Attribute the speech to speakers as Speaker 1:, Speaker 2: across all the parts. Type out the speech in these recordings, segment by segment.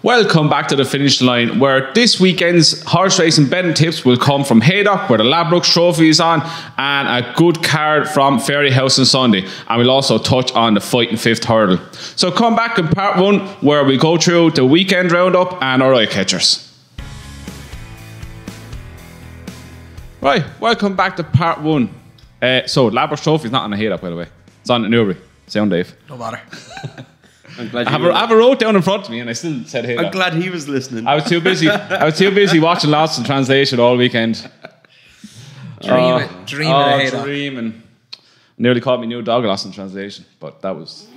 Speaker 1: Welcome back to the finish line, where this weekend's horse racing betting tips will come from Haydock, where the Ladbrokes Trophy is on, and a good card from Fairyhouse on Sunday. And we'll also touch on the fighting fifth hurdle. So come back in part one, where we go through the weekend roundup and our Eyecatchers. Right, welcome back to part one. So Ladbrokes Trophy is not on the Haydock, by the way. It's on at Newbury. Sound, Dave.
Speaker 2: No matter.
Speaker 1: I'm glad I have a road down in front of me, and I still said Haydock.
Speaker 3: I'm glad he was listening.
Speaker 1: I was too busy watching Lost in Translation all weekend. Dreaming. Nearly caught me new dog Lost in Translation, but that was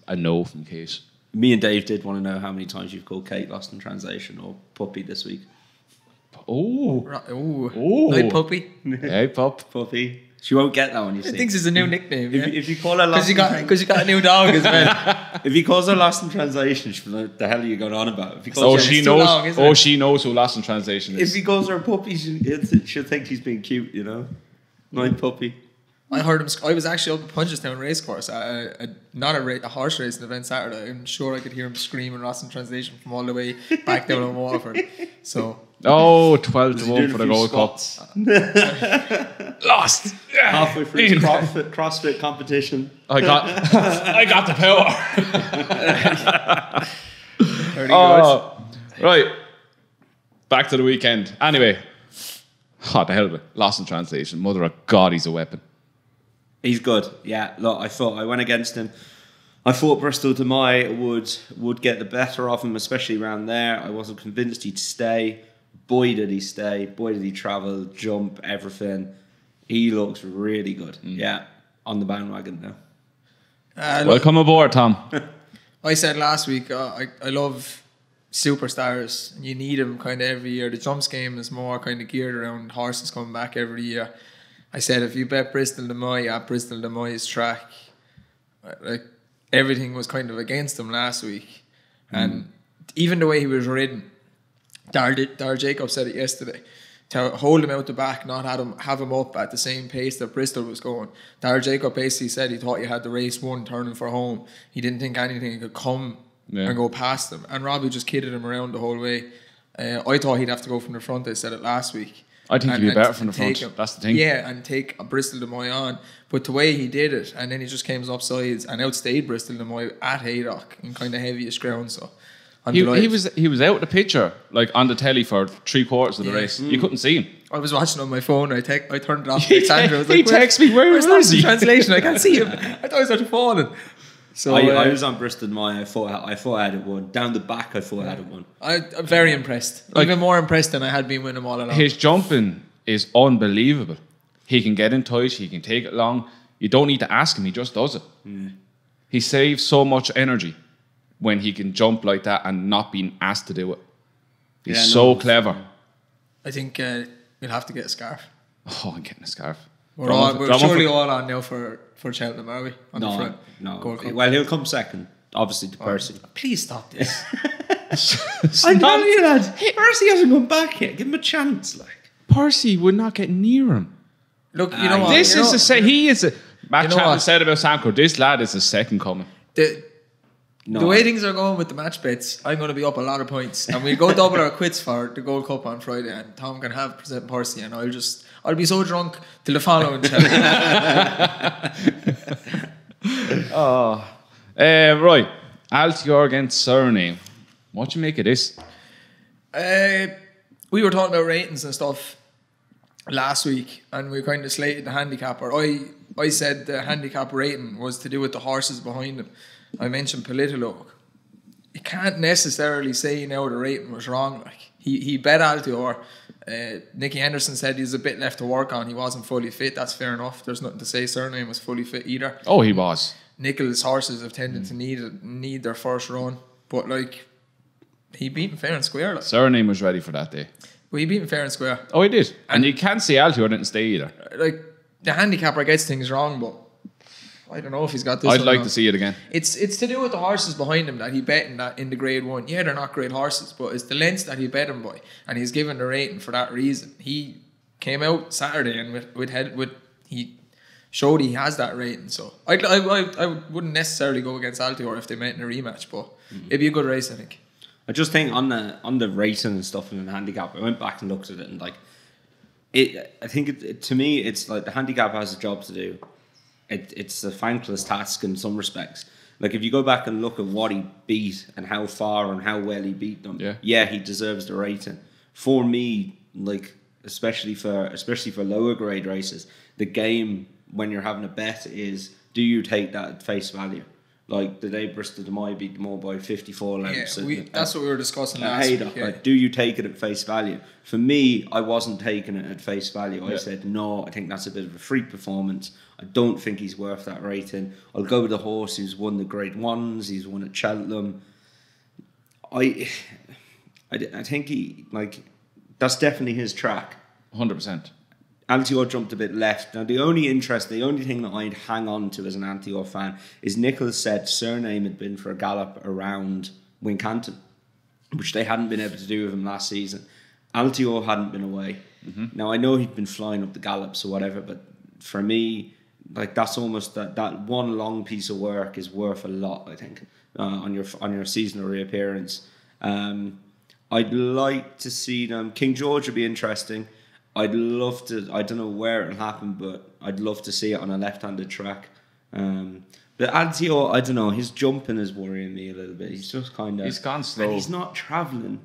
Speaker 1: a no from Kate.
Speaker 3: Me and Dave did want to know how many times you've called Kate Lost in Translation or Puppy this week.
Speaker 1: Oh,
Speaker 2: Night Puppy.
Speaker 1: Hey,
Speaker 3: Puppy. She won't get that one, you see.
Speaker 2: I think it's a new nickname.
Speaker 3: If you call her Lost
Speaker 2: because you got a new dog as well.
Speaker 3: If he calls her Lost in Translation, she'll be like, the hell are you going on about? If he
Speaker 1: she knows. She knows who Lost in Translation is.
Speaker 3: If he calls her a puppy, she'll think he's being cute, you know. Night Puppy.
Speaker 2: I heard him. I was actually up at Punchestown Racecourse at a horse racing event Saturday. I'm sure I could hear him screaming Lost in Translation from all the way back down in Waterford. So.
Speaker 1: 12-1 for the Gold Cup. Lost. Yeah.
Speaker 3: Halfway through his CrossFit competition.
Speaker 1: I got the power.
Speaker 2: Very good.
Speaker 1: Right. Back to the weekend. Anyway. What the hell of it? Lost in Translation. Mother of God, he's a weapon.
Speaker 3: He's good. Yeah, look, I went against him. I thought Bristol de Mai would get the better of him, especially around there. I wasn't convinced he'd stay. Boy, did he stay. Boy, did he travel, jump, everything. He looks really good. Yeah, on the bandwagon now.
Speaker 1: Welcome aboard, Tom.
Speaker 2: I said last week, I love superstars. You need them kind of every year. The jumps game is more kind of geared around horses coming back every year. I said if you bet Bristol de Mai at Bristol de Mai's track, like everything was kind of against him last week. And even the way he was ridden, Dar Jacob said it yesterday, to hold him out the back, not have him up at the same pace that Bristol was going. Dar Jacob basically said he thought you had the race won turning for home. He didn't think anything could come and go past him. And Robbie just kidded him around the whole way. I thought he'd have to go from the front. I said it last week.
Speaker 1: I think he'd be better from the front. That's the thing.
Speaker 2: Yeah, and take a Bristol de Mai on. But the way he did it, and then he just came up sides and outstayed Bristol de Mai at Haydock in kind of heaviest ground. So he
Speaker 1: was out the picture, like on the telly for 3/4 of the race. You couldn't see him.
Speaker 2: I was watching on my phone. I turned it off.
Speaker 1: He texted me, where's he?
Speaker 2: Translation. I can't see him. I thought he was actually falling. So
Speaker 3: I was on Bristol de Mai. I thought I had it won. Down the back, I thought I had it won.
Speaker 2: I'm very impressed. Even more impressed than I had been with him all along.
Speaker 1: His jumping is unbelievable. He can get in tight. He can take it long. You don't need to ask him. He just does it. He saves so much energy when he can jump like that and not being asked to do it. He's so clever.
Speaker 2: I think we'll have to get a scarf.
Speaker 1: Oh, I'm getting a scarf.
Speaker 2: We're surely all on now for Cheltenham, are we?
Speaker 3: No. Well, he'll come second, obviously, to Percy.
Speaker 2: Please stop this.
Speaker 3: I'm telling you, lad. Percy hasn't come back yet. Give him a chance, like.
Speaker 1: Percy would not get near him.
Speaker 2: Look, you know what?
Speaker 1: This is he is a. Matt Chapman said about Samcro, this lad is a second coming.
Speaker 2: The way things are going with the match bets, I'm going to be up a lot of points, and we'll go double our quits for the Gold Cup on Friday, and Tom can have present Percy, and I'll be so drunk till the following
Speaker 1: right. Altior against Surname. What do you make of this?
Speaker 2: We were talking about ratings and stuff last week, and we kind of slated the handicapper. I said the handicap rating was to do with the horses behind him. I mentioned Politolog. You can't necessarily say now the rating was wrong. Like he bet Altior. Nicky Henderson said he's a bit left to work on. He wasn't fully fit. That's fair enough. There's nothing to say Surname was fully fit either.
Speaker 1: Oh, he was.
Speaker 2: Nicholas' horses have tended to need their first run, but like he beat him fair and square. Like.
Speaker 1: Surname was ready for that day.
Speaker 2: Well, he beat him fair and square.
Speaker 1: Oh, he did. And you can't say Altior didn't stay either.
Speaker 2: Like the handicapper gets things wrong, but I don't know if he's got this.
Speaker 1: I'd like to see it again.
Speaker 2: It's to do with the horses behind him that he bet in the grade 1. Yeah, they're not great horses, but it's the lengths that he bet him by, and he's given the rating for that reason. He came out Saturday and he showed he has that rating. So I wouldn't necessarily go against Altior if they met in a rematch, but it'd be a good race, I think.
Speaker 3: I just think on the rating and stuff and the handicap, I went back and looked at it and like I think to me it's like the handicap has a job to do. It's a thankless task in some respects. Like if you go back and look at what he beat and how far and how well he beat them, yeah, he deserves the rating. For me, like especially for lower grade races, the game when you're having a bet is, do you take that at face value? Like the day Bristol Demai beat them all by 54 lengths.
Speaker 2: Yeah, that's what we were discussing last week. Yeah.
Speaker 3: Like, do you take it at face value? For me, I wasn't taking it at face value. I said, no, I think that's a bit of a freak performance. I don't think he's worth that rating. I'll go with the horse who's won the Grade 1s. He's won at Cheltenham. I think he, like, that's definitely his track.
Speaker 1: 100%.
Speaker 3: Altior jumped a bit left. Now, the only thing that I'd hang on to as an Altior fan is Nichols said surname had been for a gallop around Wincanton, which they hadn't been able to do with him last season. Altior hadn't been away. Now, I know he'd been flying up the gallops or whatever, but for me, like that's almost that one long piece of work is worth a lot, I think, on your seasonal reappearance. I'd like to see them. King George would be interesting. I'd love to. I don't know where it'll happen, but I'd love to see it on a left-handed track. But Altior, I don't know. His jumping is worrying me a little bit. He's just kind of.
Speaker 1: He's gone slow.
Speaker 3: And he's not travelling.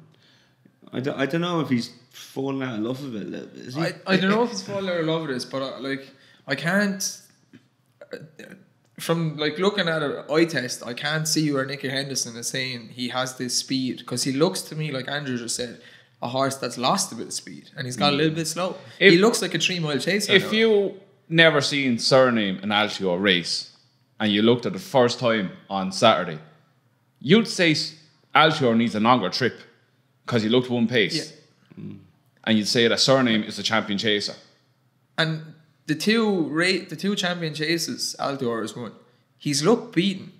Speaker 3: I don't know if he's falling out of love with it a little bit. Is he?
Speaker 2: I don't know if he's falling out of love with this, but I can't. From like looking at an eye test, I can't see where Nicky Henderson is saying he has this speed, because he looks to me, like Andrew just said, a horse that's lost a bit of speed and he's got a little bit slow. He looks like a 3 mile chaser.
Speaker 1: If you never seen surname in Altior race and you looked at the first time on Saturday, you'd say Altior needs a longer trip because he looked one pace. Yeah. And you'd say that surname is the champion chaser.
Speaker 2: And the two champion chases Altior has won, he's looked beaten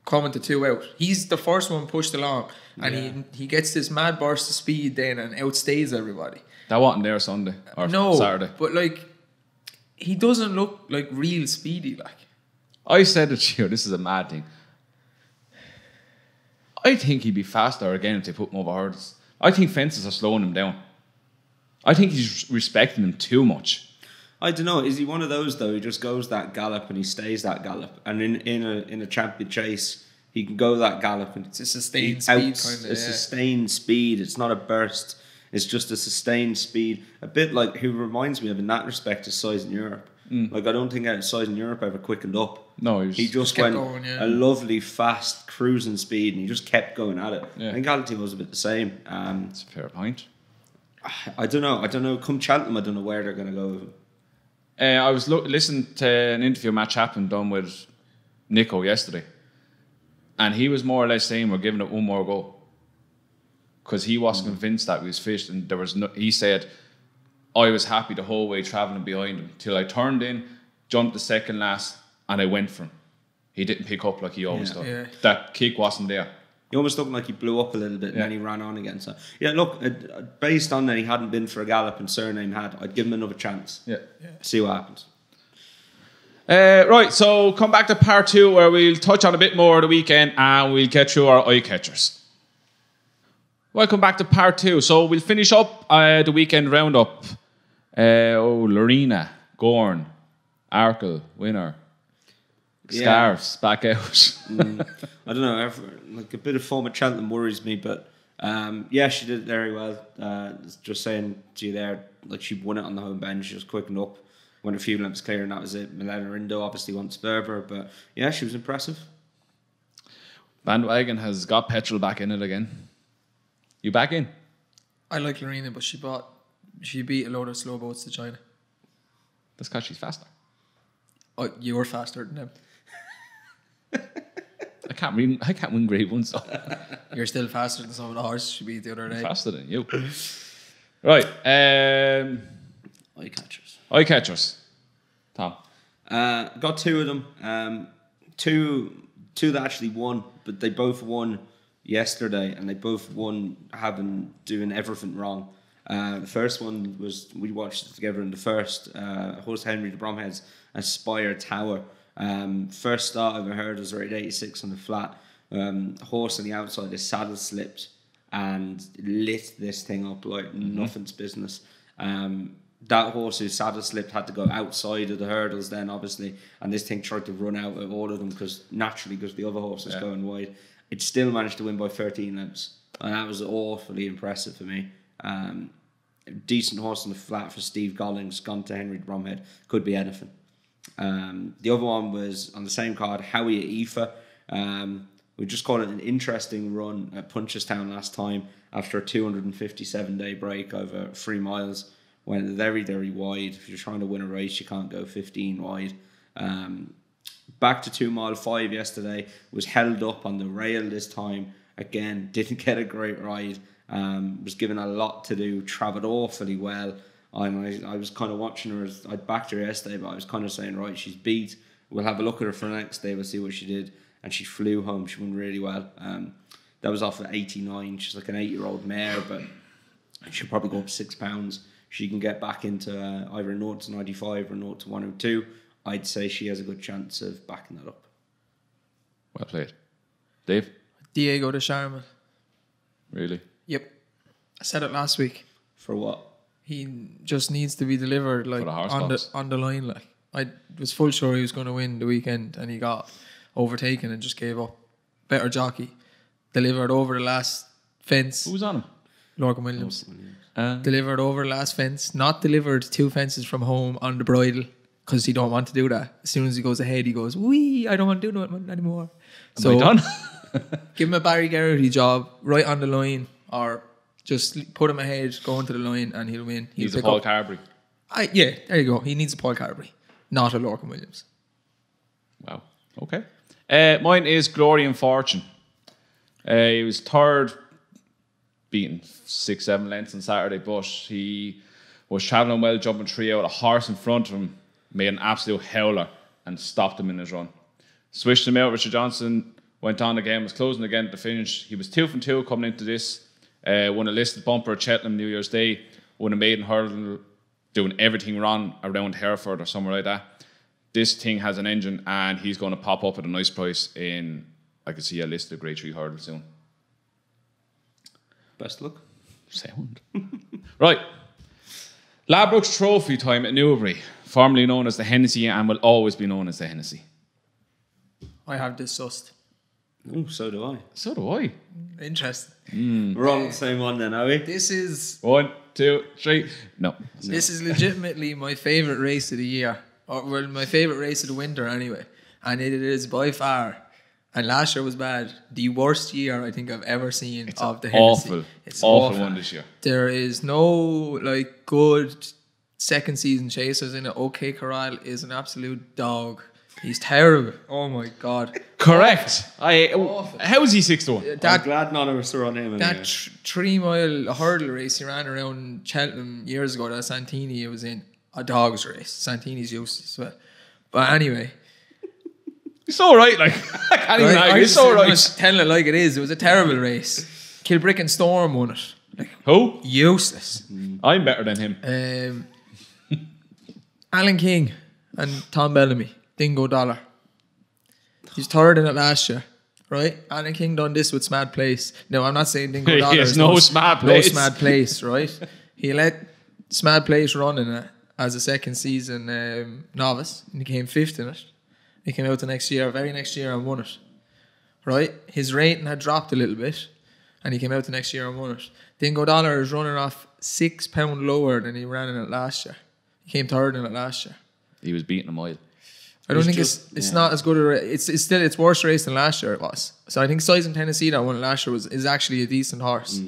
Speaker 2: coming to 2 out. He's the first one pushed along, and he gets this mad burst of speed then and outstays everybody.
Speaker 1: That wasn't there Sunday or Saturday.
Speaker 2: But like he doesn't look like real speedy. Like
Speaker 1: I said it to you, this is a mad thing. I think he'd be faster again if they put him over hurdles. I think fences are slowing him down. I think he's respecting them too much.
Speaker 3: I don't know. Is he one of those though? He just goes that gallop and he stays that gallop, and in a champion chase he can go that gallop and
Speaker 2: it's a sustained speed kind of.
Speaker 3: Sustained speed. It's not a burst. It's just a sustained speed. A bit like who reminds me of in that respect is Size in Europe. Like I don't think Size in Europe ever quickened up.
Speaker 1: No,
Speaker 3: he just went going, a lovely fast cruising speed and he just kept going at it. Yeah. I think Altior was a bit the same.
Speaker 1: That's a fair point.
Speaker 3: I don't know. Come Cheltenham, I don't know where they're going to go with him.
Speaker 1: I was listening to an interview Matt Chapman done with Nico yesterday, and he was more or less saying we're giving it one more go because he wasn't convinced that we was fit, and there was no. He said I was happy the whole way travelling behind him till I turned in, jumped the second last, and I went for him. He didn't pick up like he always does. Yeah. That kick wasn't there.
Speaker 3: He almost looked like he blew up a little bit and then he ran on again. So, yeah, look, based on that he hadn't been for a gallop and surname had, I'd give him another chance. Yeah. See what happens.
Speaker 1: Right, so come back to part 2 where we'll touch on a bit more of the weekend and we'll get through our eye catchers. Welcome back to part 2. So we'll finish up the weekend roundup. Lorena, Gorn, Arkle, winner. Scarves back out.
Speaker 3: I don't know. Like a bit of form at Cheltenham worries me, but she did it very well. Just saying to you there, like she won it on the home bench. She just quickened up, went a few lengths clear, and that was it. Milena Rindo obviously won Sperber, but yeah, she was impressive.
Speaker 1: Bandwagon has got petrol back in it again. You back in?
Speaker 2: I like Lorena, but she beat a load of slow boats to China.
Speaker 1: That's because she's faster.
Speaker 2: Oh, you're faster than them.
Speaker 1: I can't win Grade 1, so
Speaker 2: you're still faster than some of the horses she beat the other day.
Speaker 1: Faster than you. Right. Eyecatchers. Tom.
Speaker 3: Got 2 of them. Two that actually won, but they both won yesterday, and they both won doing everything wrong. The first one was we watched it together in the first horse Henry de Bromhead's Aspire Tower. First start I've ever heard was right 86 on the flat. Horse on the outside, his saddle slipped and lit this thing up like nothing's business. That horse who saddle slipped had to go outside of the hurdles then, obviously, and this thing tried to run out of all of them because the other horse was going wide. It still managed to win by 13 lengths, and that was awfully impressive for me. Decent horse in the flat for Steve Gollings, gone to Henry Bromhead, could be anything. The other one was on the same card, Howaya Aoife. We just called it an interesting run at Punchestown last time after a 257-day break over 3 miles. Went very, very wide. If you're trying to win a race, you can't go 15 wide. Back to 2 mile 5 yesterday. Was held up on the rail this time. Again, didn't get a great ride. Was given a lot to do. Travelled awfully well. I was kind of watching her. I backed her yesterday, but I was kind of saying, right, she's beat. We'll have a look at her for the next day. We'll see what she did. And she flew home. She went really well. That was off at 89. She's like an 8-year-old mare, but she'll probably go up 6 pounds. She can get back into either 0 to 95 or 0 to 102. I'd say she has a good chance of backing that up.
Speaker 1: Well played. Dave?
Speaker 2: Diego de Charme.
Speaker 1: Really?
Speaker 2: Yep. I said it last week.
Speaker 3: For what?
Speaker 2: He just needs to be delivered like
Speaker 1: the
Speaker 2: on the line. Like I was full sure he was going to win the weekend, and he got overtaken and just gave up. Better jockey. Delivered over the last fence.
Speaker 1: Who was on him?
Speaker 2: Lorcan Williams. Delivered over the last fence. Not delivered 2 fences from home on the bridle because he don't want to do that. As soon as he goes ahead, he goes, wee, I don't want to do that anymore.
Speaker 1: Am I done?
Speaker 2: Give him a Barry Geraghty job right on the line, or just put him ahead, go into the line, and he'll win.
Speaker 1: He's a Paul Carberry.
Speaker 2: Yeah, there you go. He needs a Paul Carberry, not a Lorcan Williams.
Speaker 1: Wow. Okay. Mine is Glory and Fortune. He was third, beating 6-7 lengths on Saturday, but he was travelling well, jumping 3 out. A horse in front of him made an absolute howler and stopped him in his run. Switched him out. Richard Johnson went on again, was closing again at the finish. He was 2 from 2 coming into this. Won a listed bumper at Cheltenham New Year's Day. Won a maiden hurdle, doing everything wrong around Hereford or somewhere like that. This thing has an engine, and he's going to pop up at a nice price in, I can see a listed Grade 3 hurdle soon.
Speaker 3: Best luck.
Speaker 1: Sound. Right. Ladbrokes Trophy time at Newbury, formerly known as the Hennessy and will always be known as the Hennessy.
Speaker 2: I have this sussed.
Speaker 3: Oh, so do I.
Speaker 1: So do I.
Speaker 2: Interesting.
Speaker 3: We're on the same one then, are we?
Speaker 2: This is
Speaker 1: 1, 2, 3. No.
Speaker 2: This is legitimately my favourite race of the year. Or, well, my favourite race of the winter anyway. And it is by far, and last year was bad, the worst year I think I've ever seen of the Hennessy.
Speaker 1: It's awful one this year.
Speaker 2: There is no like good second season chasers in it. OK Corral is an absolute dog. He's terrible. Oh my God.
Speaker 1: Correct. How is he 6 to 1?
Speaker 3: I'm glad none of us are on him anyway.
Speaker 2: That 3 mile hurdle race he ran around Cheltenham years ago that Santini was in, a dog's race. Santini's useless. But anyway.
Speaker 1: It's all right, like. I can't even argue. It's all right.
Speaker 2: I'm telling it like it is. It was a terrible race. Kilbrick and Storm won it. Like,
Speaker 1: who?
Speaker 2: Useless.
Speaker 1: I'm better than him.
Speaker 2: Alan King and Tom Bellamy. Dingo Dollar. He's third in it last year, right? Alan King done this with Smad Place. No, I'm not saying Dingo Dollar.
Speaker 1: He has no Smad Place.
Speaker 2: No Smad Place, right? He let Smad Place run in it as a second season novice, and he came 5th in it. He came out the very next year and won it, right? His rating had dropped a little bit, and he came out the next year and won it. Dingo Dollar is running off £6 lower than he ran in it last year. He came 3rd in it last year.
Speaker 1: He was beating a mile.
Speaker 2: I don't think it's not as good a race. It's still its worse race than last year it was. So I think Size in Tennessee that won last year is actually a decent horse.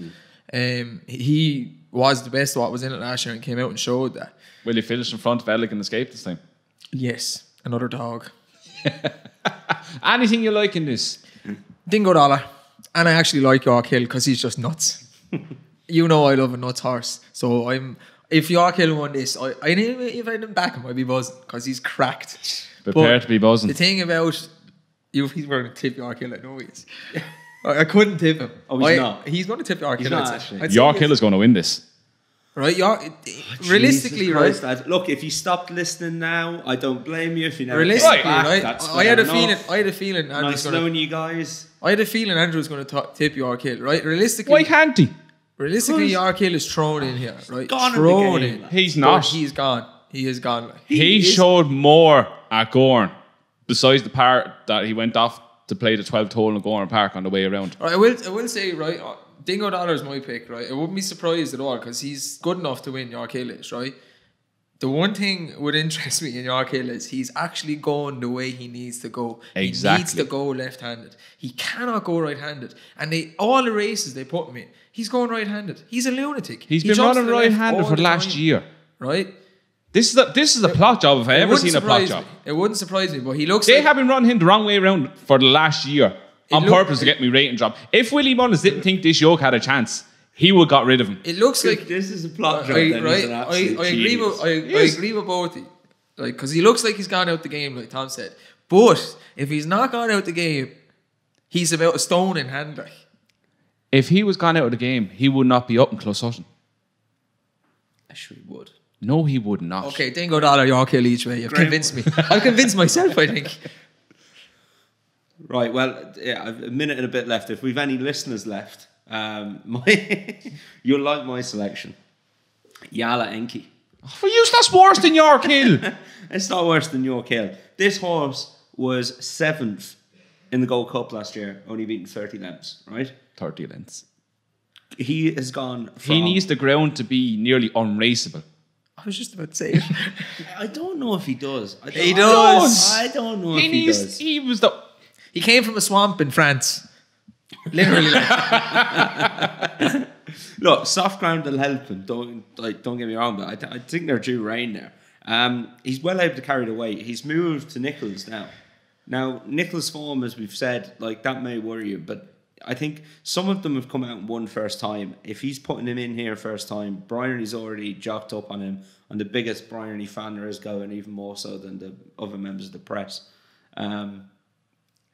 Speaker 2: He was the best of what was in it last year and came out and showed that.
Speaker 1: Will he finish in front of Elegant Escape this time?
Speaker 2: Yes, another dog.
Speaker 1: Anything you like in this?
Speaker 2: Dingo Dollar. And I actually like York Hill because he's just nuts. You know I love a nuts horse. So if York Hill won this, if I didn't back him, I'd be buzzing because he's cracked.
Speaker 1: Prepare to be buzzing.
Speaker 2: The thing about he's going to tip York Hill, I know he is. I couldn't tip him.
Speaker 3: Oh, he's not.
Speaker 2: He's going to tip York Hill.
Speaker 3: Not actually.
Speaker 1: York Hill is going to win this.
Speaker 2: right? Realistically,
Speaker 3: Jesus
Speaker 2: right?
Speaker 3: Christ, look, if you stopped listening now, I don't blame you. If you never
Speaker 2: Realistically,
Speaker 3: came back,
Speaker 2: right?
Speaker 3: that's
Speaker 2: I had a
Speaker 3: fair
Speaker 2: feeling.
Speaker 3: enough.
Speaker 2: I had a feeling.
Speaker 3: Nice
Speaker 2: Andrew's gonna.
Speaker 3: knowing you guys.
Speaker 2: I had a feeling Andrew's going to tip York Hill, right? Realistically,
Speaker 1: Why can't he?
Speaker 2: realistically, York Hill is thrown in here, right?
Speaker 3: gone in the
Speaker 2: Thrown
Speaker 3: game,
Speaker 2: in.
Speaker 3: lad.
Speaker 1: He's
Speaker 2: But
Speaker 1: not.
Speaker 2: he's gone. He is gone. Like.
Speaker 1: He
Speaker 2: is-
Speaker 1: showed more at Gorn, besides the part that he went off to play the 12th hole in Gorn Park on the way around.
Speaker 2: Right, I will say, right, Dingo Dollar is my pick, right? I wouldn't be surprised at all because he's good enough to win York Hill is, right? The one thing would interest me in York Hill is he's actually going the way he needs to go.
Speaker 1: Exactly.
Speaker 2: He needs to go left-handed. He cannot go right-handed. And all the races they put him in, he's going right-handed. He's a lunatic.
Speaker 1: He's
Speaker 2: He
Speaker 1: been
Speaker 2: jumps to
Speaker 1: running
Speaker 2: the left
Speaker 1: right-handed
Speaker 2: all
Speaker 1: for
Speaker 2: the
Speaker 1: last
Speaker 2: time,
Speaker 1: year.
Speaker 2: right?
Speaker 1: This is a plot job if I ever seen a plot job.
Speaker 2: It wouldn't surprise me, but he looks
Speaker 1: They
Speaker 2: like...
Speaker 1: have been running him the wrong way around for the last year on
Speaker 2: look-
Speaker 1: purpose to get me rating drop. If Willie Mullins didn't think this yoke had a chance, he would got rid of him.
Speaker 2: It looks like...
Speaker 3: This is a plot job.
Speaker 2: I,
Speaker 3: then,
Speaker 2: right,
Speaker 3: he's an
Speaker 2: I
Speaker 3: absolute
Speaker 2: agree
Speaker 3: genius.
Speaker 2: with I
Speaker 1: Yes.
Speaker 2: agree with both. Like, because he looks like he's gone out the game, like Tom said. But if he's not gone out the game, he's about a stone in hand. Like.
Speaker 1: If he was gone out of the game, he would not be up in Close Sutton.
Speaker 3: Actually, would.
Speaker 1: No, he would not.
Speaker 2: Okay, Dingo Dollar, York Hill each way. You've convinced me. I've convinced myself, I think.
Speaker 3: Right, well, yeah, I've a minute and a bit left. If we've any listeners left, you'll like my selection. Yala Enki.
Speaker 1: For you, that's worse than York Hill.
Speaker 3: It's not worse than York Hill. This horse was 7th in the Gold Cup last year, only beaten 30 lengths, right?
Speaker 1: 30 lengths.
Speaker 3: He has gone from...
Speaker 1: He needs the ground to be nearly unraceable.
Speaker 2: I was just about to say it.
Speaker 3: I don't know if he does.
Speaker 2: He does.
Speaker 3: I don't know if he does.
Speaker 1: He was the...
Speaker 2: He came from a swamp in France. Literally. Like.
Speaker 3: Look, soft ground will help him. Don't get me wrong, but I think they're due rain there. He's well able to carry the weight. He's moved to Nichols now. Now, Nichols' form, as we've said, like that may worry you, but I think some of them have come out and won first time. If he's putting him in here first time, Bryony's already jocked up on him, and the biggest Bryony fan there is going, even more so than the other members of the press.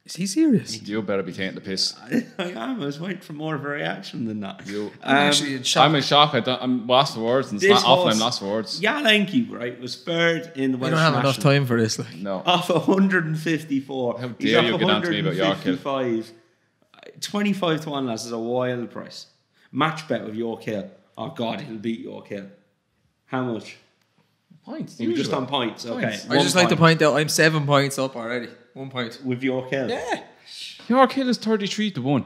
Speaker 2: Is he serious?
Speaker 1: You better be taking the piss.
Speaker 3: I am. I was waiting for more of a reaction than that.
Speaker 2: I'm actually in shock.
Speaker 1: I'm in shock. I'm lost for words. And it's
Speaker 3: This
Speaker 1: not often
Speaker 3: horse-
Speaker 1: I'm lost for words.
Speaker 3: Yalenki, right, was third in the
Speaker 2: We
Speaker 3: Welsh
Speaker 2: don't have
Speaker 3: National.
Speaker 2: enough time for this. Like.
Speaker 1: No.
Speaker 3: Off 154.
Speaker 1: How
Speaker 3: He's
Speaker 1: dare
Speaker 3: off
Speaker 1: you get on to me about York Hill.
Speaker 3: 155. 25 to 1, lads, is a wild price. Match bet with York Hill. Oh, God, he'll beat York Hill. How much?
Speaker 1: Points.
Speaker 3: You were just on points. Okay.
Speaker 1: Points.
Speaker 2: I just like to point out I'm 7 points up already. 1 point.
Speaker 3: With York Hill.
Speaker 2: Yeah.
Speaker 1: York Hill is 33 to 1.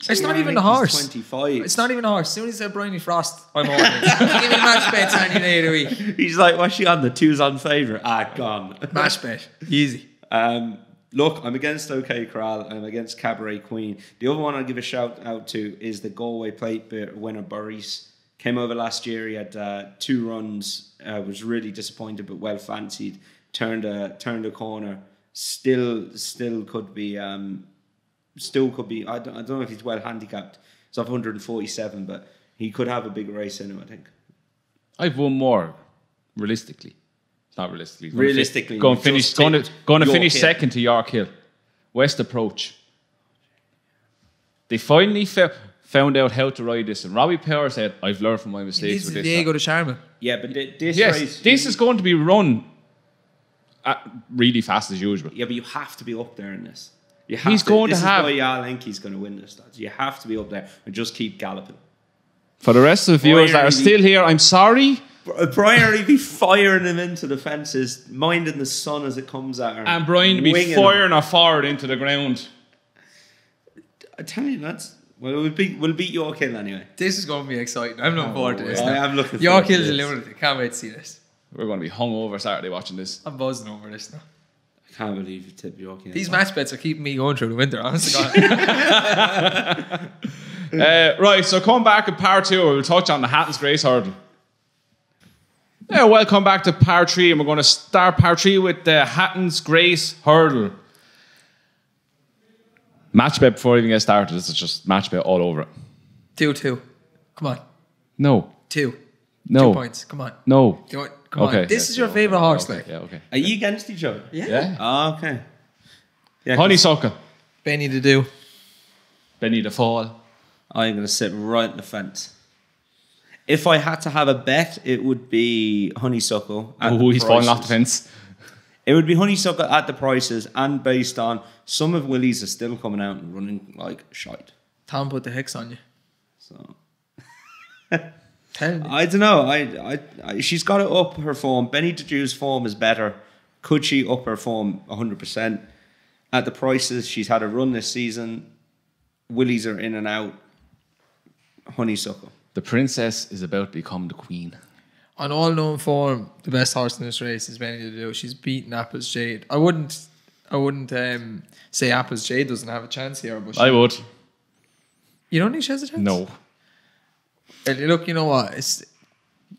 Speaker 2: It's not even a
Speaker 3: Yalenki's
Speaker 2: horse.
Speaker 3: 25.
Speaker 2: It's not even a horse. As soon as I said Bryony Frost, I'm on it. Give me match bets any day of the week.
Speaker 3: He's like, what's she on? The 2's on favourite. Ah, gone.
Speaker 2: Match bet. Easy.
Speaker 3: Look, I'm against OK Corral and I'm against Cabaret Queen. The other one I'll give a shout out to is the Galway Plate winner, Boris. Came over last year. He had 2 runs. Was really disappointed, but well fancied. Turned a corner. Still could be. Still could be. I don't know if he's well handicapped. He's off 147, but he could have a big race in him, I think.
Speaker 1: I've won more, realistically. Not realistically.
Speaker 3: Realistically,
Speaker 1: Going
Speaker 3: you've
Speaker 1: to finish,
Speaker 3: just
Speaker 1: going to
Speaker 3: tipped
Speaker 1: finish
Speaker 3: York Hill.
Speaker 1: second to York Hill. West Approach. They finally found out how to ride this, and Robbie Power said, "I've learned from my mistakes
Speaker 2: He's
Speaker 1: with
Speaker 2: the
Speaker 1: this."
Speaker 2: Diego de Charma.
Speaker 3: Yeah, but this
Speaker 1: Yes,
Speaker 3: race.
Speaker 1: this is going to be run really fast as usual.
Speaker 3: Yeah, but you have to be up there in this. You have
Speaker 1: He's going to
Speaker 3: this
Speaker 1: have-
Speaker 3: is why Yalenki's going to win this, lads. You have to be up there and just keep galloping.
Speaker 1: For the rest of the viewers that are still here, I'm sorry.
Speaker 3: Brian already be firing him into the fences, minding the sun as it comes at her.
Speaker 1: And Brian to be
Speaker 3: winging
Speaker 1: firing her forward into the ground.
Speaker 3: him. I tell you, lads. Well, we'll beat York Hill anyway.
Speaker 2: This is going to be exciting. I'm looking forward to this.
Speaker 3: I
Speaker 2: now.
Speaker 3: am looking
Speaker 2: York
Speaker 3: forward to
Speaker 2: Hill's a
Speaker 3: this.
Speaker 2: lunatic. Can't wait to see this.
Speaker 1: We're going to be hung over Saturday watching this.
Speaker 2: I'm buzzing over this now.
Speaker 3: I can't believe you tipped York Hill.
Speaker 2: These match bets are keeping me going through the winter, honestly. God.
Speaker 1: Right, so come back at par 2. We'll touch on the Hatton's Grace Hurdle. Yeah, welcome back to par 3, and we're going to start par 3 with the Hatton's Grace Hurdle. Match bet before we even get started. This is just match bet all over it.
Speaker 2: 2-2. Come on.
Speaker 1: No.
Speaker 2: 2.
Speaker 1: No.
Speaker 2: 2 points. Come on.
Speaker 1: No.
Speaker 2: Come on. This is your favourite horse, like.
Speaker 1: Yeah, okay.
Speaker 3: Are you against each other?
Speaker 1: Yeah.
Speaker 3: Oh, okay. Yeah, 'cause
Speaker 1: Honeysuckle.
Speaker 2: Benny to do.
Speaker 1: Benny the Fall.
Speaker 3: I'm going to sit right in the fence. If I had to have a bet, it would be Honeysuckle.
Speaker 1: Oh, he's falling off the fence.
Speaker 3: It would be Honeysuckle at the prices, and based on some of Willie's are still coming out and running like shite.
Speaker 2: Tom put the hex on you.
Speaker 3: So
Speaker 2: Tell me.
Speaker 3: I don't know. I she's got to up her form. Benny DeJew's form is better. Could she up her form 100%? At the prices she's had a run this season, Willie's are in and out. Honeysuckle.
Speaker 1: The princess is about to become the queen.
Speaker 2: On all known form, the best horse in this race is Benny to do. She's beaten Apple's Jade. I wouldn't say Apple's Jade doesn't have a chance here, but
Speaker 1: I would.
Speaker 2: You don't think she has a chance?
Speaker 1: No.
Speaker 2: Look, you know what? I'm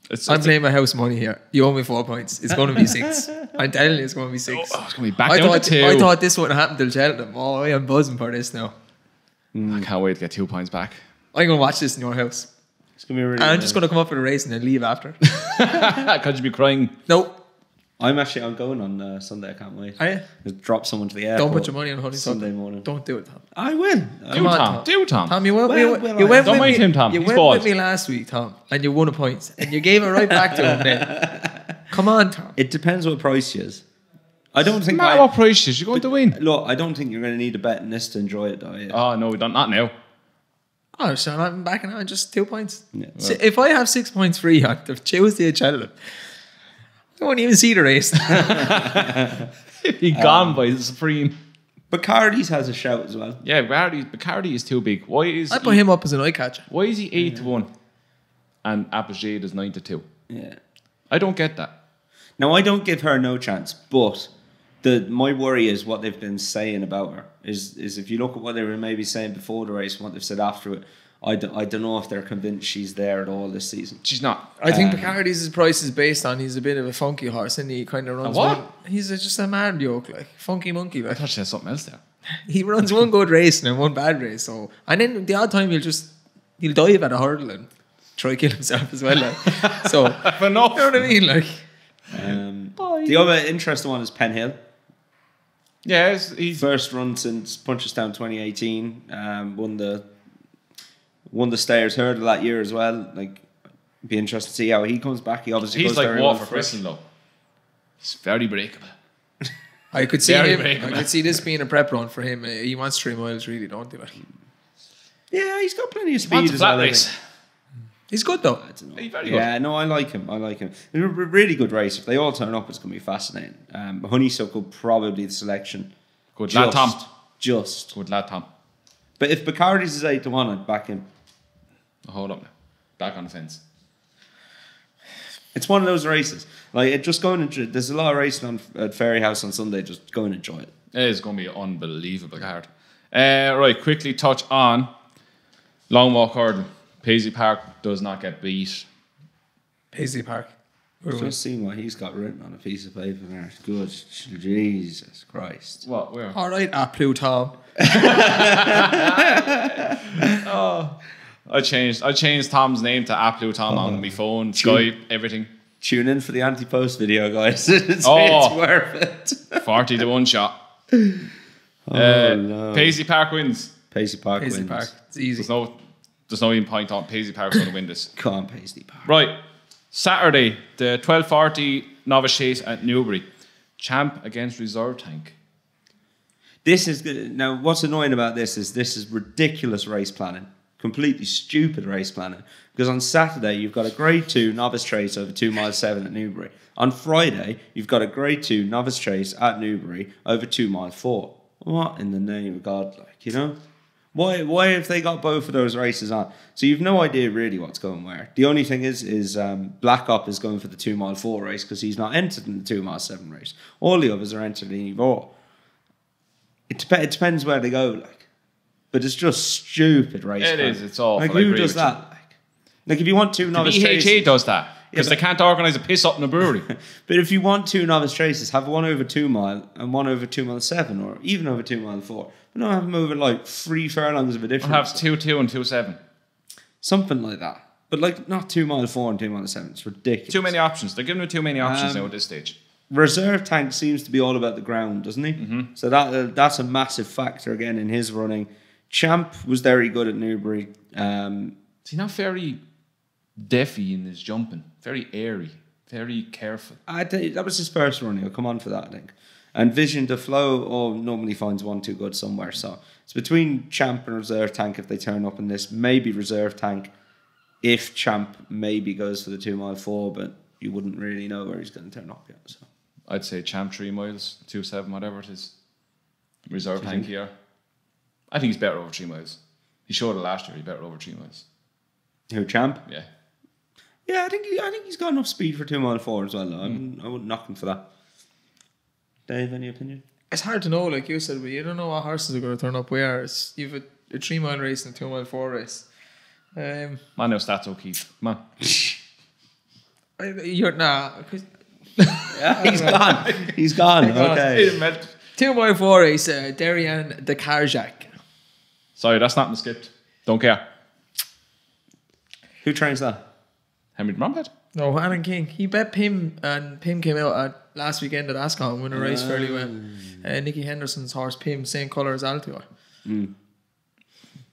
Speaker 1: it's
Speaker 2: playing my house money here. You owe me 4 points. It's going to be 6. I'm telling you, it's going to be 6.
Speaker 1: it's going to be back down to 2.
Speaker 2: I thought this wouldn't happen till Cheltenham. Oh, I am buzzing for this now.
Speaker 1: I can't wait to get 2 points back.
Speaker 2: I'm going to watch this in your house.
Speaker 3: It's gonna be really.
Speaker 2: And I'm just going to come up for the race and then leave after.
Speaker 1: Could you be crying?
Speaker 2: Nope.
Speaker 3: I'm going on Sunday. I can't wait.
Speaker 2: Are you?
Speaker 3: Just drop someone to the airport.
Speaker 2: Don't put your money on Honeysuckle.
Speaker 3: Sunday morning.
Speaker 2: Don't do it, Tom.
Speaker 3: I will.
Speaker 1: Do Tom. Do Tom.
Speaker 2: Tom, you went,
Speaker 3: Well,
Speaker 2: you went
Speaker 1: don't
Speaker 2: with
Speaker 1: mind
Speaker 2: me.
Speaker 1: him, Tom.
Speaker 2: You
Speaker 1: He's
Speaker 2: went
Speaker 1: bald.
Speaker 2: with me last week, Tom, and you won a point, and you gave it right back to him. Then, come on, Tom.
Speaker 3: It depends what price she is. I don't think.
Speaker 1: No matter what price she is, you're going to win.
Speaker 3: Look, I don't think you're going to need a bet in this to enjoy it, though. Yeah.
Speaker 1: Oh, no, we don't. Not now.
Speaker 2: Oh, so I'm backing out just 2 points.
Speaker 3: Yeah,
Speaker 2: So if I have 6 points free on the Tuesday at Cheltenham, I won't even see the race.
Speaker 1: He gone by the Supreme.
Speaker 3: Bacardi's has a shout as well.
Speaker 1: Yeah, Bacardi is too big. Why is
Speaker 2: I put him up as an Eyecatcher.
Speaker 1: Why is he 8-1 and Apple's Jade is 9-2?
Speaker 3: Yeah.
Speaker 1: I don't get that.
Speaker 3: Now, I don't give her no chance, but my worry is what they've been saying about her. Is if you look at what they were maybe saying before the race and what they've said after it, I don't know if they're convinced she's there at all this season.
Speaker 1: She's not.
Speaker 2: I think Bacardi's price is based on he's a bit of a funky horse and he kind of runs
Speaker 1: what?
Speaker 2: one. He's just a mad yoke, like funky monkey.
Speaker 1: I
Speaker 2: Like
Speaker 1: thought she had something else there.
Speaker 2: he runs one good race and then one bad race. So and then the odd time he'll dive at a hurdle and try to kill himself as well. Like. So
Speaker 1: Enough.
Speaker 2: you know what I mean? Like
Speaker 3: The other interesting one is Penn Hill.
Speaker 1: Yeah, he's
Speaker 3: First run since Punchestown 2018. Won the Stayers Hurdle that year as well. Like, be interested to see how he comes back. He obviously
Speaker 1: he's
Speaker 3: goes
Speaker 1: like
Speaker 3: very
Speaker 1: Water
Speaker 3: well
Speaker 1: for Bristol though. He's very breakable.
Speaker 2: I could see
Speaker 1: Very
Speaker 2: him.
Speaker 1: breakable.
Speaker 2: I could see this being a prep run for him. He wants 3 miles, really, don't he? Like,
Speaker 3: Yeah, he's got plenty of speed
Speaker 1: Wants a
Speaker 3: as
Speaker 1: flat
Speaker 3: well. I
Speaker 1: race.
Speaker 3: think.
Speaker 2: he's good though.
Speaker 3: I don't know.
Speaker 1: He's very good.
Speaker 3: Yeah, no, I like him. It's a really good race. If they all turn up, it's going to be fascinating. Honeysuckle probably the selection.
Speaker 1: Good lad, Tom.
Speaker 3: Just.
Speaker 1: Good lad, Tom.
Speaker 3: But if Bacardi's is 8-1, I'd back him.
Speaker 1: Hold up now. Back on the fence.
Speaker 3: It's one of those races. Like, just go and enjoy. There's a lot of racing at Fairyhouse on Sunday. Just go and enjoy it.
Speaker 1: It is going to be unbelievable hard. Right, quickly touch on long walk hurdle. Paisley Park does not get beat.
Speaker 2: Paisley Park.
Speaker 3: Just seeing what he's got written on a piece of paper there. Good. Jesus Christ.
Speaker 1: What? Where?
Speaker 2: All right, Apple Tom.
Speaker 1: I changed Tom's name to Apple Tom on my phone, Skype, everything.
Speaker 3: Tune in for the anti-post video, guys. It's worth it.
Speaker 1: 40 to 1 shot.
Speaker 3: No.
Speaker 1: Paisley Park wins.
Speaker 3: Paisley Park
Speaker 2: Paisley
Speaker 3: wins.
Speaker 2: Park. It's easy.
Speaker 1: There's no even point on Paisley Park's going to win this.
Speaker 3: Come on, Paisley Park.
Speaker 1: Right, Saturday, the 12:40 novice chase at Newbury. Champ against Reserve Tank.
Speaker 3: This is good. Now, what's annoying about this is ridiculous race planning. Completely stupid race planning. Because on Saturday, you've got a Grade 2 novice chase over 2 miles 7 at Newbury. On Friday, you've got a Grade 2 novice chase at Newbury over 2 miles 4. What in the name of God, like, you know? Why have they got both of those races on? So you've no idea really what's going where. The only thing is Black Op is going for the 2 mile 4 race because he's not entered in the 2 mile 7 race. All the others are entered in Envoi. It depends where they go, like. But it's just stupid race.
Speaker 1: It
Speaker 3: plan.
Speaker 1: is, it's awful.
Speaker 3: Like,
Speaker 1: I
Speaker 3: who
Speaker 1: agree
Speaker 3: does
Speaker 1: with you.
Speaker 3: that? Like if you want 2 novice
Speaker 1: BHA
Speaker 3: chases,
Speaker 1: does that because
Speaker 3: Yeah,
Speaker 1: they can't organise a piss up in a brewery.
Speaker 3: but if you want 2 novice chases, have one over 2 mile and one over 2 mile 7, or even over 2 mile 4. But don't have them over like 3 furlongs of a
Speaker 1: We'll
Speaker 3: difference.
Speaker 1: have 2-2 and 2-7.
Speaker 3: Something like that. But like not 2 mile 4 and 2 mile 7. It's ridiculous.
Speaker 1: Too many options. They're giving you too many options now at this stage.
Speaker 3: Reserve Tank seems to be all about the ground, doesn't he? Mm-hmm. So that's a massive factor again in his running. Champ was very good at Newbury.
Speaker 1: Is he not very deafy in his jumping. Very airy. Very careful.
Speaker 3: That was his first run. He'll come on for that, I think. And Vision de Flow normally finds 1-2 good somewhere. So it's between Champ and Reserve Tank if they turn up in this. Maybe Reserve Tank if Champ maybe goes for the 2 mile 4, but you wouldn't really know where he's going to turn up yet. So
Speaker 1: I'd say Champ 3 miles, 2.7, whatever it is. Reserve Tank here. I think he's better over 3 miles. He showed it last year. He's better over 3 miles.
Speaker 3: Who, Champ?
Speaker 1: Yeah.
Speaker 3: Yeah, I think he's got enough speed for 2 mile 4 as well. I wouldn't knock him for that. Dave, any opinion?
Speaker 2: It's hard to know, like you said, but you don't know what horses are going to turn up where. You've a 3 mile race and a 2 mile 4 race.
Speaker 1: Man, no stats, O'Keefe. Come on.
Speaker 2: You're cause
Speaker 3: yeah, he's gone. Okay.
Speaker 2: 2 mile 4 race, Darian de Carjac.
Speaker 1: Sorry, that's not in the script. Don't care.
Speaker 3: Who trains that?
Speaker 1: Henry Bromhead.
Speaker 2: No, Alan King. He bet Pim, and Pim came out at last weekend at Ascot and won a race fairly well. Nicky Henderson's horse, Pim, same colour as Altior.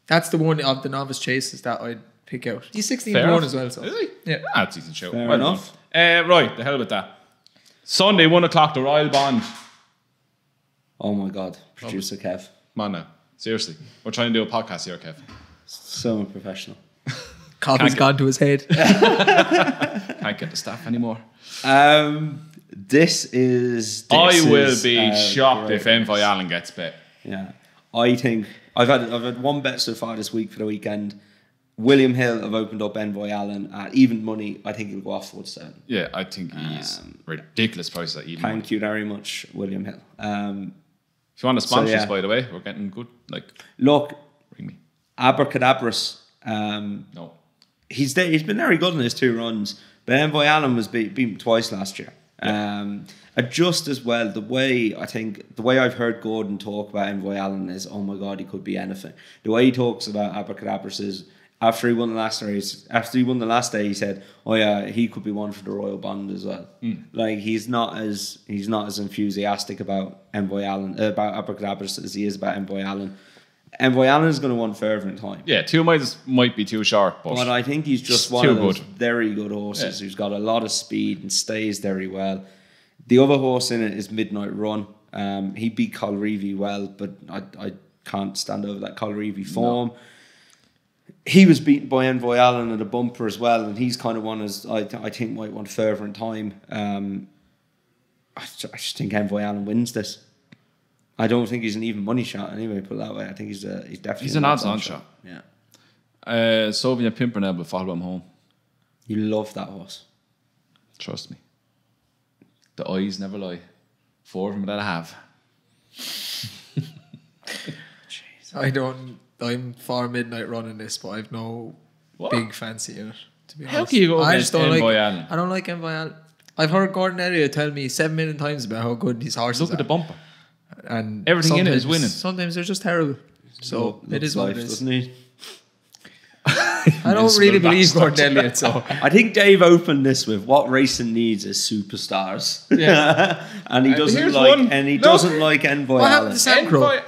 Speaker 2: That's the one of the novice chases that I'd pick out. He's 16-1 as well. So.
Speaker 1: Is he?
Speaker 2: Yeah.
Speaker 1: That's a decent show.
Speaker 3: Fair enough.
Speaker 1: Right, the hell with that. Sunday, 1 o'clock, the Royal Bond.
Speaker 3: Oh my God, producer Kev.
Speaker 1: Come on now. Seriously. We're trying to do a podcast here, Kev.
Speaker 3: So unprofessional.
Speaker 2: Coffee's gone to his head.
Speaker 1: Can't get the staff anymore.
Speaker 3: This is
Speaker 1: I will be shocked if Envoi Allen gets bet.
Speaker 3: Yeah, I think I've had one bet so far this week for the weekend. William Hill have opened up Envoi Allen at even money. I think he'll go off 4-7.
Speaker 1: Yeah, I think he's ridiculous price at even money.
Speaker 3: Thank you very much, William Hill.
Speaker 1: If you want to sponsor us, by the way, we're getting good.
Speaker 3: Look,
Speaker 1: ring me.
Speaker 3: Abracadabras.
Speaker 1: No.
Speaker 3: He's been very good in his 2 runs, but Envoi Allen was beaten twice last year. Just as well, the way I've heard Gordon talk about Envoi Allen is, oh my God, he could be anything. The way he talks about Abracadabras is, after he won the last race, after he won the last day, he said, "Oh yeah, he could be one for the Royal Bond as well." Like he's not as enthusiastic about Envoi Allen about Abracadabras as he is about Envoi Allen. Envoi Allen is going to want further in time.
Speaker 1: Yeah, 2 miles might be too short, but
Speaker 3: I think he's just one of those very good horses who's got a lot of speed and stays very well. The other horse in it is Midnight Run. He beat Colreevy well, but I can't stand over that Colreevy form. No. He was beaten by Envoi Allen at a bumper as well, and he's kind of one as I think might want further in time. I just think Envoi Allen wins this. I don't think he's an even money shot anyway, put it that way. I think he's definitely
Speaker 1: an odds-on shot.
Speaker 3: Yeah.
Speaker 1: Sylvia Pimpernel will follow him home.
Speaker 3: You love that horse.
Speaker 1: Trust me. The eyes never lie. 4 of them that I have.
Speaker 2: I'm for Midnight Run in this, but I've no big fancy in it, to be honest.
Speaker 1: How can you go against Envoi Allen?
Speaker 2: I don't like Envoi Allen. I've heard Gordon Elliott tell me 7 million times about how good these horses
Speaker 1: Look at the bumper.
Speaker 2: And
Speaker 1: everything in it is winning.
Speaker 2: Sometimes they're just terrible. So it is what it is.
Speaker 3: Doesn't he?
Speaker 2: I don't really believe Gordon Elliott. So
Speaker 3: I think Dave opened this with what racing needs is superstars.
Speaker 2: Yeah.
Speaker 3: And he doesn't doesn't like Envoi
Speaker 2: What happened to
Speaker 3: Allen.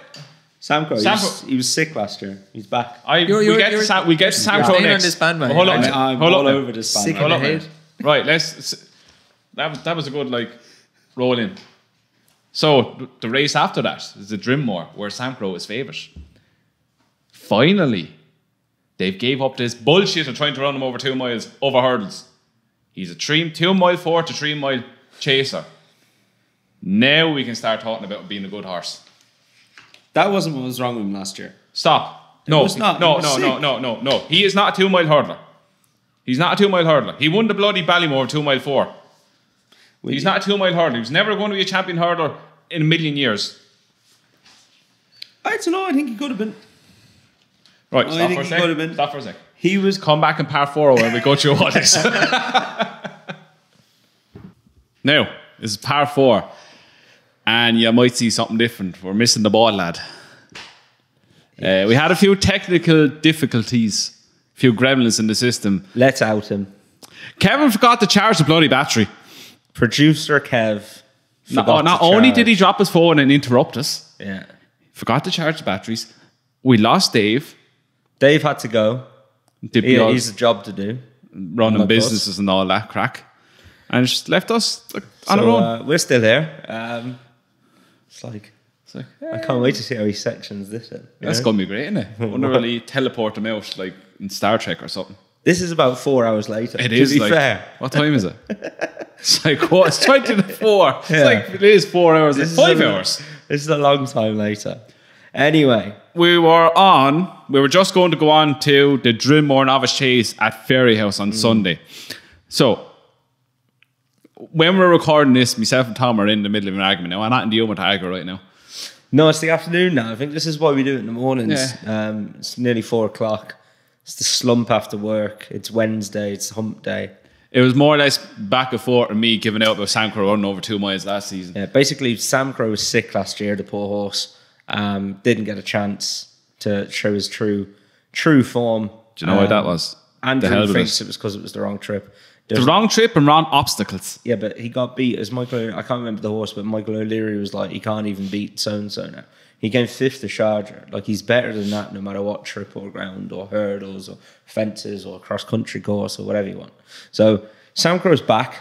Speaker 2: Samcro?
Speaker 3: He was sick last year. He's back.
Speaker 1: We get to Samcro next.
Speaker 2: This bandwagon.
Speaker 1: Hold on.
Speaker 3: I'm all over this bandwagon.
Speaker 1: Right, that was a good roll in. So the race after that is the Drimmore, where Samcro is favourite. Finally, they've gave up this bullshit of trying to run him over 2 miles over hurdles. He's a 2 mile 4 to 3 mile chaser. Now we can start talking about being a good horse.
Speaker 3: That wasn't what was wrong with him last year.
Speaker 1: Stop.
Speaker 3: No.
Speaker 1: He is not a 2 mile hurdler. He's not a 2 mile hurdler. He won the bloody Ballymore 2 mile 4. He's not a 2 mile hurdler. He was never going to be a champion hurdler in a million years.
Speaker 3: I don't know. I think he could have been.
Speaker 1: Right, stop for a sec.
Speaker 3: He was.
Speaker 1: Come back in par 4 when we go through all this. Now, this is par 4. And you might see something different. We're missing the ball, lad. We had a few technical difficulties. A few gremlins in the system.
Speaker 3: Let's out him.
Speaker 1: Kevin forgot to charge the bloody battery.
Speaker 3: Producer Kev.
Speaker 1: Not only did he drop his phone and interrupt us.
Speaker 3: Yeah.
Speaker 1: Forgot to charge the batteries. We lost Dave.
Speaker 3: Dave had to go. He has a job to do.
Speaker 1: running businesses and all that crack. And just left us on our own.
Speaker 3: We're still here. It's like I can't wait to see how he sections this in.
Speaker 1: That's going to be great, isn't it? I wonder will he teleport them out like in Star Trek or something.
Speaker 3: This is about 4 hours later.
Speaker 1: It is,
Speaker 3: to be
Speaker 1: like,
Speaker 3: fair.
Speaker 1: What time is it? It's like, what? It's 20 to 4. It's like, it is 4 hours. It's 5 hours.
Speaker 3: This is a long time later. Anyway.
Speaker 1: We were just going to go on to the Drimore Novice Chase at Fairyhouse on Sunday. So, when we're recording this, myself and Tom are in the middle of an argument now. I'm not in the moment to argue right now.
Speaker 3: No, it's the afternoon now. I think this is why we do it in the mornings.
Speaker 1: Yeah.
Speaker 3: It's nearly 4 o'clock. It's the slump after work. It's Wednesday. It's hump day.
Speaker 1: It was more or less back and forth and me giving out about Samcro running over 2 miles last season.
Speaker 3: Yeah, basically, Samcro was sick last year, the poor horse. Didn't get a chance to show his true form.
Speaker 1: Do you know why that was?
Speaker 3: Andrew thinks it was because it was the wrong trip.
Speaker 1: The wrong trip and wrong obstacles.
Speaker 3: Yeah, but he got beat as Michael. I can't remember the horse, but Michael O'Leary was like, he can't even beat so and so now. He came 5th to Sharjah. Like, he's better than that no matter what trip or ground or hurdles or fences or cross country course or whatever you want. So Samcro's back.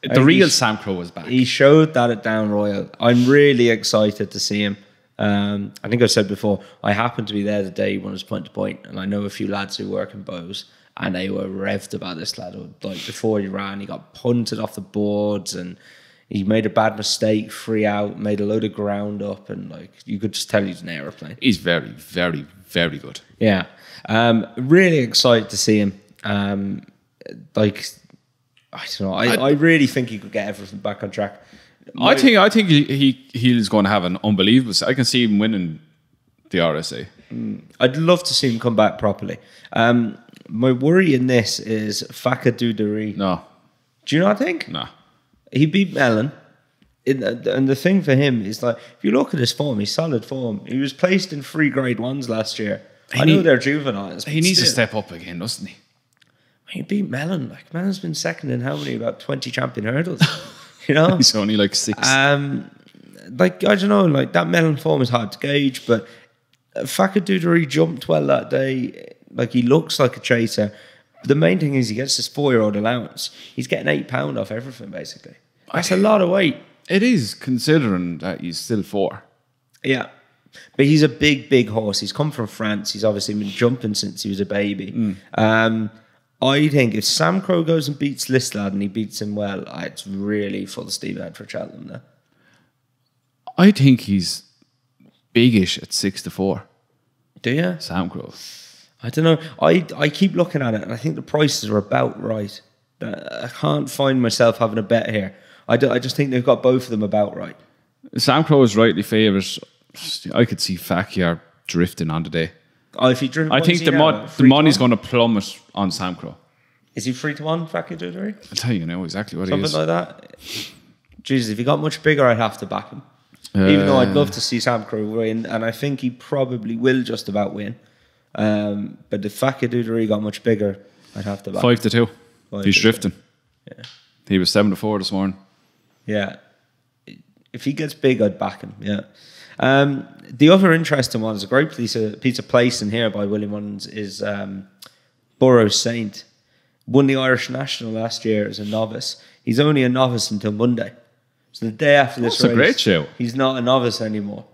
Speaker 1: The real Samcro was back.
Speaker 3: He showed that at Down Royal. I'm really excited to see him. I think I've said before, I happened to be there the day he won his point to point, and I know a few lads who work in Bows, and they were revved about this lad. Like, before he ran, he got punted off the boards, and he made a bad mistake, free out, made a load of ground up, and like, you could just tell he's an aeroplane.
Speaker 1: He's very, very, very good.
Speaker 3: Yeah. Really excited to see him. Like, I don't know. I really think he could get everything back on track.
Speaker 1: I think he's going to have an unbelievable. I can see him winning the RSA.
Speaker 3: I'd love to see him come back properly. My worry in this is Faka Doudary.
Speaker 1: No.
Speaker 3: Do you not think?
Speaker 1: No.
Speaker 3: He beat Mellon. And the thing for him is, like, if you look at his form, he's solid form. He was placed in 3 grade 1s last year. I know they're juveniles.
Speaker 1: He needs to step up again, doesn't he?
Speaker 3: He beat Mellon. Like, Mellon's been second in how many? About 20 champion hurdles. You know?
Speaker 1: He's only like 6.
Speaker 3: Like, I don't know, like, that Mellon form is hard to gauge, but Faka Doudary jumped well that day. Like, he looks like a chaser. The main thing is he gets this 4-year-old allowance. He's getting £8 off everything, basically. That's a lot of weight.
Speaker 1: It is, considering that he's still 4.
Speaker 3: Yeah. But he's a big, big horse. He's come from France. He's obviously been jumping since he was a baby. I think if Samcro goes and beats this lad and he beats him well, it's really full steam ahead for Cheltenham there.
Speaker 1: I think he's biggish at 6 to 4.
Speaker 3: Do you?
Speaker 1: Samcro.
Speaker 3: I don't know. I keep looking at it and I think the prices are about right. I can't find myself having a bet here. I just think they've got both of them about right.
Speaker 1: Samcro is rightly favoured. I could see Fakiar drifting on the day.
Speaker 3: Oh, if he drift,
Speaker 1: I think the money's going to plummet on Samcro.
Speaker 3: Is he 3-1, Faka Doudary?
Speaker 1: I'll tell you now exactly what
Speaker 3: Something
Speaker 1: he is.
Speaker 3: like that. Jesus, if he got much bigger, I'd have to back him. Even though I'd love to see Samcro win, and I think he probably will just about win. But if Faka Doudary got much bigger, I'd have to back
Speaker 1: 5 to 2.
Speaker 3: 5
Speaker 1: He's
Speaker 3: to
Speaker 1: drifting.
Speaker 3: 2. Yeah.
Speaker 1: He was 7 to 4 this morning.
Speaker 3: Yeah. If he gets big, I'd back him. Yeah. The other interesting one is a great piece of placing here by William Mullins is Borough Saint. Won the Irish National last year as a novice. He's only a novice until Monday. So the day after this race,
Speaker 1: That's a great show.
Speaker 3: He's not a novice anymore.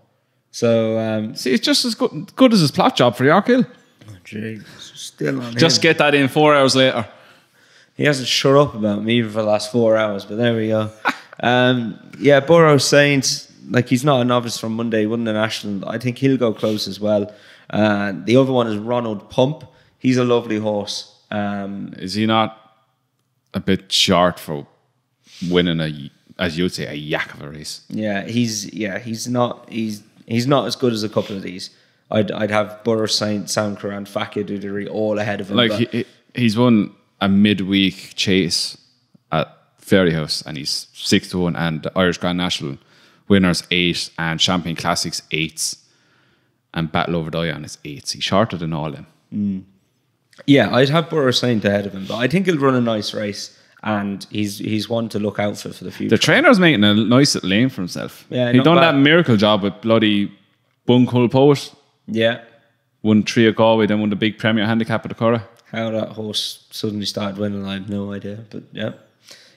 Speaker 3: So
Speaker 1: see, it's just as good as his plot job for York Hill.
Speaker 3: Oh, jeez, still on
Speaker 1: Just
Speaker 3: him.
Speaker 1: get that in 4 hours later.
Speaker 3: He hasn't shut up about me even for the last 4 hours, but there we go. Yeah, Borough Saints, like, he's not a novice from Monday. He won the National. I think he'll go close as well. The other one is Ronald Pump. He's a lovely horse.
Speaker 1: Is he not a bit short for winning as you'd say, a yak of a race?
Speaker 3: Yeah, he's not as good as a couple of these. I'd have Borough Saint, Samcro, and Faka Doudary all ahead of him.
Speaker 1: Like, he's won a midweek chase at Fairyhouse, and he's 6 to 1, and the Irish Grand National winners 8, and Champion Classics 8s, and Battle Over Dion is 8s. He's shorter than all of them.
Speaker 3: Yeah, I'd have Borough Saint ahead of him, but I think he'll run a nice race, and he's one to look out for the future.
Speaker 1: The trainer's making a nice little lane for himself.
Speaker 3: Yeah,
Speaker 1: he
Speaker 3: not
Speaker 1: done
Speaker 3: bad.
Speaker 1: that miracle job with bloody Buncool Poet.
Speaker 3: Yeah.
Speaker 1: Won 3 at Galway, then won the big Premier Handicap at the Curragh.
Speaker 3: how that horse suddenly started winning, I have no idea. But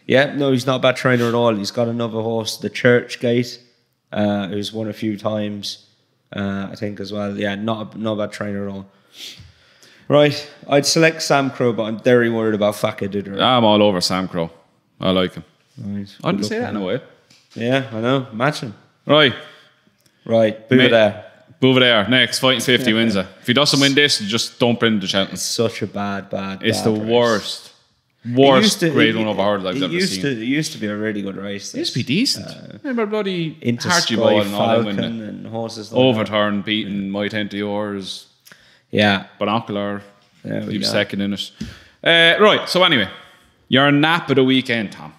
Speaker 3: yeah, no, he's not a bad trainer at all. He's got another horse, the Churchgate, who's won a few times, I think as well. Yeah, not a bad trainer at all. Right, I'd select Samcro, but I'm very worried about Fakadidra.
Speaker 1: I'm all over Samcro. I like him.
Speaker 3: Right,
Speaker 1: I didn't say that in a way.
Speaker 3: Yeah, I know. Imagine.
Speaker 1: Right,
Speaker 3: Bouvet.
Speaker 1: Bouvet next, fighting 50 wins it. If he doesn't win this, you just dump it into Cheltenham.
Speaker 3: It's such a bad
Speaker 1: It's the
Speaker 3: race.
Speaker 1: worst grade 1 over hurdles I've ever seen.
Speaker 3: It used to be a really good race.
Speaker 1: It used to be decent. Remember bloody
Speaker 3: Into
Speaker 1: Archibald and all them
Speaker 3: Falcon
Speaker 1: winning.
Speaker 3: and horses like
Speaker 1: Overturn, beating My 10 to Yours,
Speaker 3: Yeah.
Speaker 1: Binocular.
Speaker 3: There we
Speaker 1: He was
Speaker 3: go.
Speaker 1: second in it. Right, so anyway, your nap of the weekend, Tom.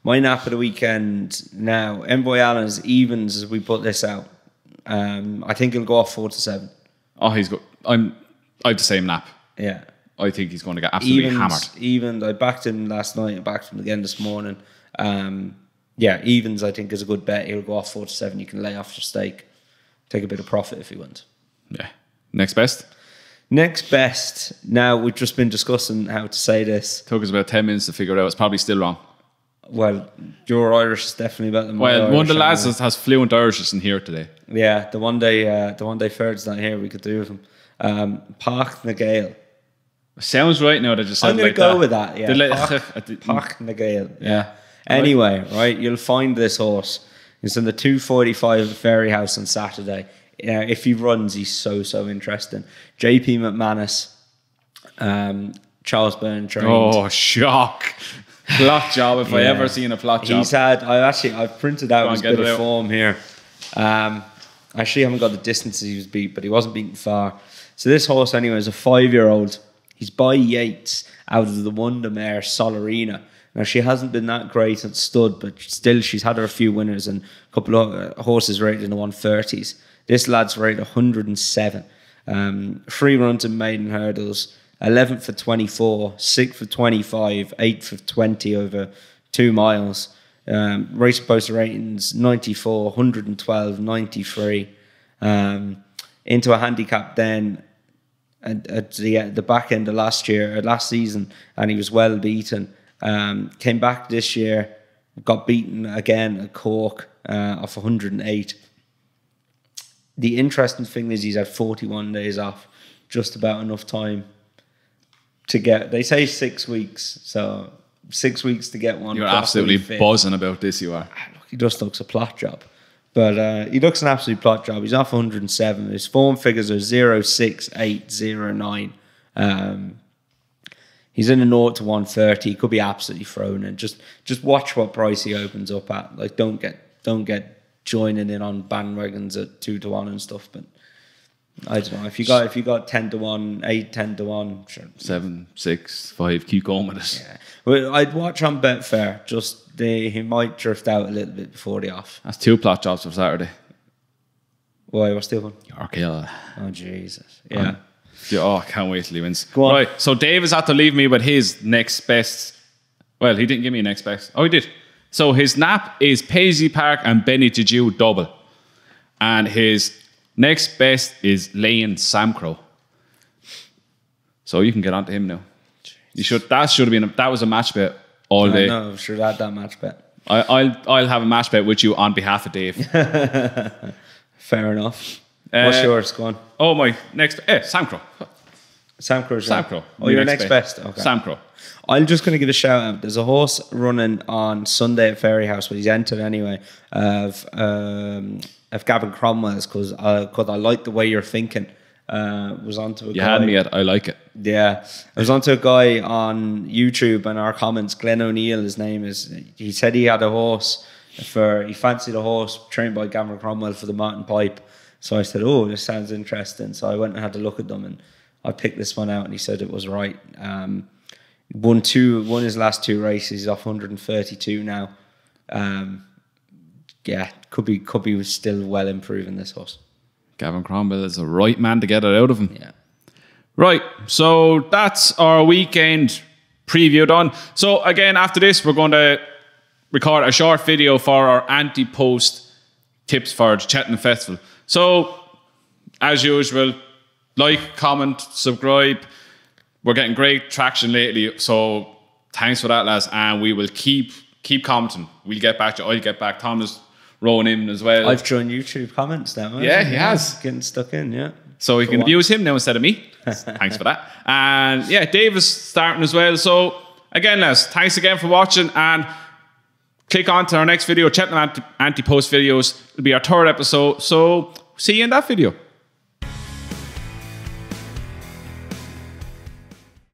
Speaker 3: My nap of the weekend now. Envoi Allen's evens as we put this out. I think he'll go off 4-7.
Speaker 1: Oh, he's good. I have the same nap.
Speaker 3: Yeah.
Speaker 1: I think he's going to get absolutely hammered.
Speaker 3: Evens. I backed him last night. I backed him again this morning. Evens I think is a good bet. He'll go off 4-7. You can lay off your stake. Take a bit of profit if you want.
Speaker 1: Yeah. Next best?
Speaker 3: Next best. Now, we've just been discussing how to say this.
Speaker 1: Took us about 10 minutes to figure it out. It's probably still wrong.
Speaker 3: Well, your Irish is definitely better than my
Speaker 1: Well,
Speaker 3: Irish.
Speaker 1: one of the lads has fluent Irish in here today.
Speaker 3: Yeah, the one day Ferd's not here, we could do with him. Park na Gael.
Speaker 1: Sounds right now that just said
Speaker 3: I'm going
Speaker 1: like
Speaker 3: to go
Speaker 1: that.
Speaker 3: with that, yeah.
Speaker 1: The
Speaker 3: Park na Gael.
Speaker 1: Yeah.
Speaker 3: Anyway, right, you'll find this horse. He's in the 245 at Fairyhouse on Saturday. If he runs, he's so interesting. JP McManus, Charles Byrne trained.
Speaker 1: Oh, shock. Plot job, if I ever seen a plot job.
Speaker 3: He's had, I've printed out his
Speaker 1: get
Speaker 3: bit
Speaker 1: it
Speaker 3: of
Speaker 1: out.
Speaker 3: form here. I actually haven't got the distances he was beat, but he wasn't beaten far. So this horse anyway is a 5-year-old. He's by Yates out of the Wonder Mare Solarina. Now she hasn't been that great at stud, but still she's had her a few winners and a couple of horses rated in the 130s. This lad's rated 107. 3 runs in maiden hurdles. 11th for 24, 6th for 25, 8th for 20 over 2 miles. Race poster ratings 94, 112, 93. Into a handicap then at the back end of last season, and he was well beaten. Came back this year, got beaten again at Cork off 108. The interesting thing is he's had 41 days off, just about enough time to get, they say 6 weeks, so 6 weeks to get one.
Speaker 1: You're absolutely buzzing about this, you are.
Speaker 3: Look, he just looks a plot job. But he looks an absolute plot job. He's off 107. His form figures are 0, 6, 8, 0, 9. He's in a 0 to 130. He could be absolutely thrown in. Just watch what price he opens up at. Like, don't get joining in on bandwagons at 2 to 1 and stuff. But I don't know, if you got 10 to 1, 8, 10 to 1, sure.
Speaker 1: 7, 6, 5, keep going with it.
Speaker 3: Yeah. Well, I'd watch on Betfair. He might drift out a little bit before the off.
Speaker 1: That's 2 plot jobs for Saturday.
Speaker 3: Why? What's the other one?
Speaker 1: York Hill.
Speaker 3: Oh Jesus! Yeah.
Speaker 1: Oh, I can't wait till he wins.
Speaker 3: Go on.
Speaker 1: Right, so Dave has had to leave me with his next best. Well, he didn't give me a next best. Oh, he did. So his nap is Paisley Park and Benny Juju double. And his next best is Lane Samcro. So you can get on to him now. You should. That should have been. That was a match bet all day.
Speaker 3: No, I should add that match bet.
Speaker 1: I'll have a match bet with you on behalf of Dave.
Speaker 3: Fair enough. What's yours? Go on.
Speaker 1: Oh, my next. Samcro.
Speaker 3: Samcro's
Speaker 1: Samcro.
Speaker 3: Oh, your next best. Okay.
Speaker 1: Samcro.
Speaker 3: I'm just going to give a shout out. There's a horse running on Sunday at Fairyhouse, but he's entered anyway, of Gavin Cromwell's, because I like the way you're thinking. Was onto a
Speaker 1: You
Speaker 3: guy.
Speaker 1: had me at I like it.
Speaker 3: Yeah, I was onto a guy on YouTube and our comments. Glenn O'Neill, his name is. He said he had a horse he fancied a horse trained by Gavin Cromwell for the Mountain Pipe. So I said, "Oh, this sounds interesting." So I went and had a look at them, and I picked this one out, and he said it was right. Won his last 2 races. He's off 132 now. Yeah, could be still well improving this horse.
Speaker 1: Gavin Cromwell is the right man to get it out of him.
Speaker 3: Yeah.
Speaker 1: Right, so that's our weekend preview done. So again, after this, we're going to record a short video for our anti-post tips for the Cheltenham Festival. So, as usual, like, comment, subscribe, we're getting great traction lately. So thanks for that, lads. And we will keep commenting. We'll get back to you. I'll get back. Tom is rolling in as well.
Speaker 3: I've joined YouTube comments now.
Speaker 1: Yeah, he has.
Speaker 3: Getting stuck in, yeah.
Speaker 1: So we can abuse him now instead of me. Thanks for that. And yeah, Dave is starting as well. So again, lads, thanks again for watching. And click on to our next video. Check the anti-post videos. It'll be our third episode. So see you in that video.